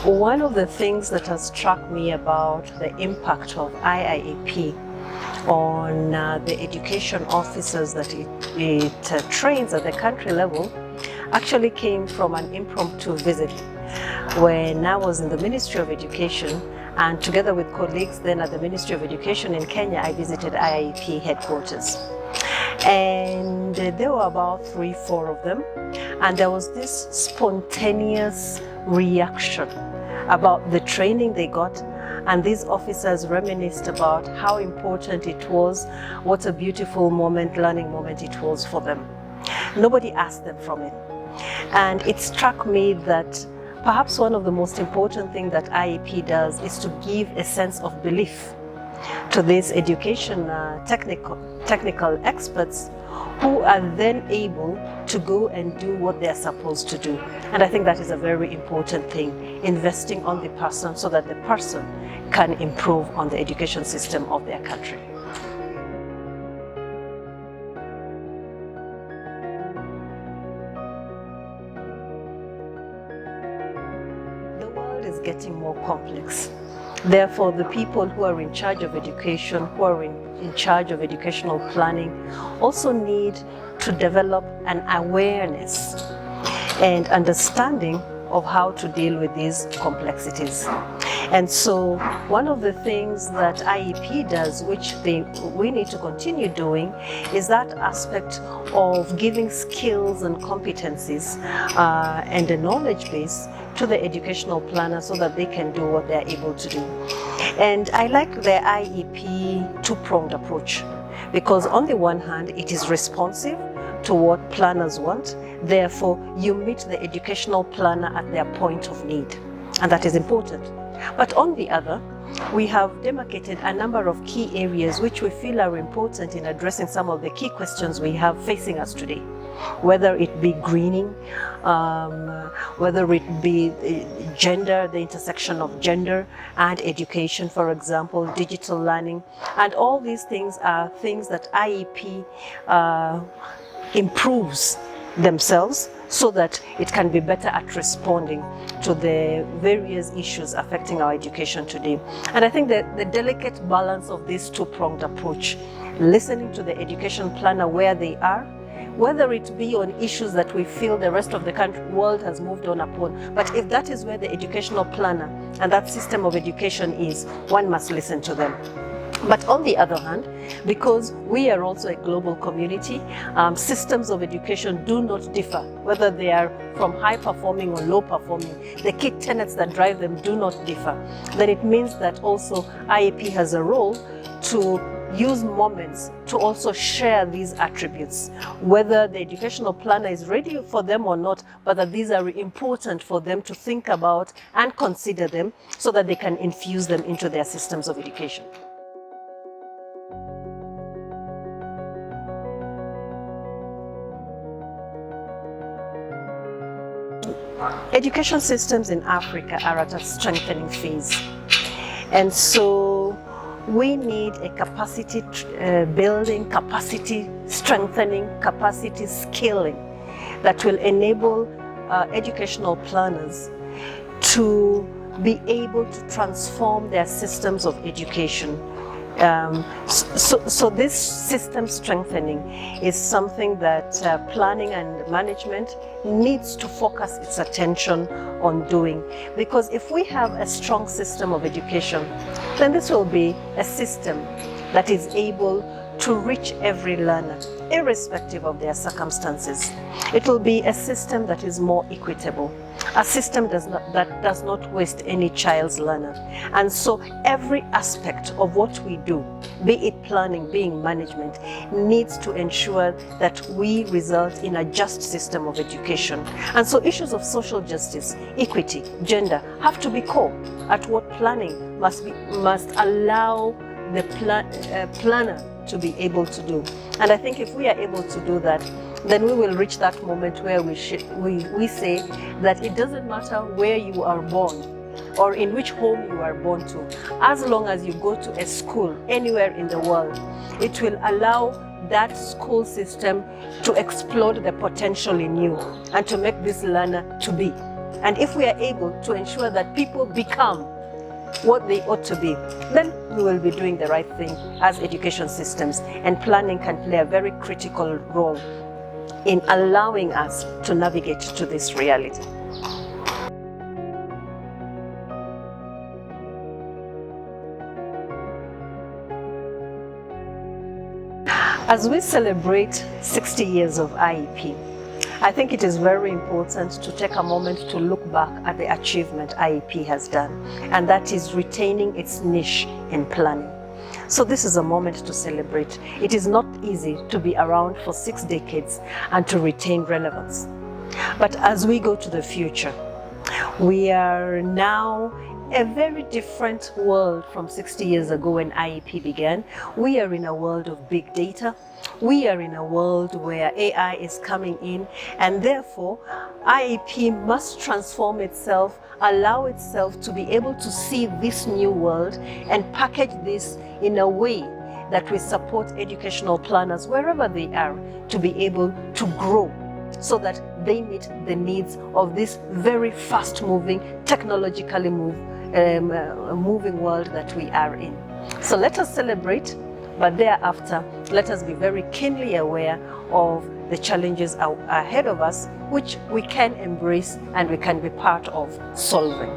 One of the things that has struck me about the impact of IIEP on the education officers that it trains at the country level actually came from an impromptu visit when I was in the Ministry of Education, and together with colleagues then at the Ministry of Education in Kenya, I visited IIEP headquarters. And there were about 3-4 of them, and there was this spontaneous reaction about the training they got, and these officers reminisced about how important it was, what a beautiful moment, learning moment it was for them. Nobody asked them from it. And it struck me that perhaps one of the most important things that IEP does is to give a sense of belief to these education technical experts who are then able to go and do what they're supposed to do. And I think that is a very important thing, investing on the person so that the person can improve on the education system of their country. The world is getting more complex. Therefore, the people who are in charge of education, who are in charge of educational planning, also need to develop an awareness and understanding of how to deal with these complexities. And so one of the things that IEP does, which we need to continue doing, is that aspect of giving skills and competencies and a knowledge base to the educational planner so that they can do what they're able to do. And I like the IEP two-pronged approach, because on the one hand, it is responsive to what planners want. Therefore, you meet the educational planner at their point of need, and that is important. But on the other, we have demarcated a number of key areas which we feel are important in addressing some of the key questions we have facing us today, whether it be greening, whether it be gender, the intersection of gender and education, for example, digital learning. And all these things are things that IEP improves themselves so that it can be better at responding to the various issues affecting our education today. And I think that the delicate balance of this two-pronged approach, listening to the education planner where they are, whether it be on issues that we feel the rest of the world has moved on upon, but if that is where the educational planner and that system of education is, one must listen to them. But on the other hand, because we are also a global community, systems of education do not differ, whether they are from high performing or low performing. The key tenets that drive them do not differ. Then it means that also IEP has a role to use moments to also share these attributes, whether the educational planner is ready for them or not, but that these are important for them to think about and consider them so that they can infuse them into their systems of education. Education systems in Africa are at a strengthening phase, and so we need a capacity building, capacity strengthening, capacity scaling that will enable educational planners to be able to transform their systems of education. So this system strengthening is something that planning and management needs to focus its attention on doing, because if we have a strong system of education, then this will be a system that is able to reach every learner, irrespective of their circumstances. It will be a system that is more equitable, a system that does not waste any child's learner. And so every aspect of what we do, be it planning, being management, needs to ensure that we result in a just system of education. And so issues of social justice, equity, gender have to be core at what planning must allow the planner to be able to do. And I think if we are able to do that, then we will reach that moment where we say that it doesn't matter where you are born or in which home you are born to, as long as you go to a school anywhere in the world, it will allow that school system to explode the potential in you and to make this learner to be. And if we are able to ensure that people become what they ought to be, then we will be doing the right thing as education systems, and planning can play a very critical role in allowing us to navigate to this reality. As we celebrate 60 years of IEP, I think it is very important to take a moment to look back at the achievement IEP has done, and that is retaining its niche in planning. So this is a moment to celebrate. It is not easy to be around for 6 decades and to retain relevance. But as we go to the future, we are now a very different world from 60 years ago when IEP began. We are in a world of big data. We are in a world where AI is coming in, and therefore IEP must transform itself, allow itself to be able to see this new world and package this in a way that will support educational planners wherever they are to be able to grow, so that they meet the needs of this very fast-moving, technologically moving world that we are in. So let us celebrate, but thereafter, let us be very keenly aware of the challenges ahead of us, which we can embrace and we can be part of solving.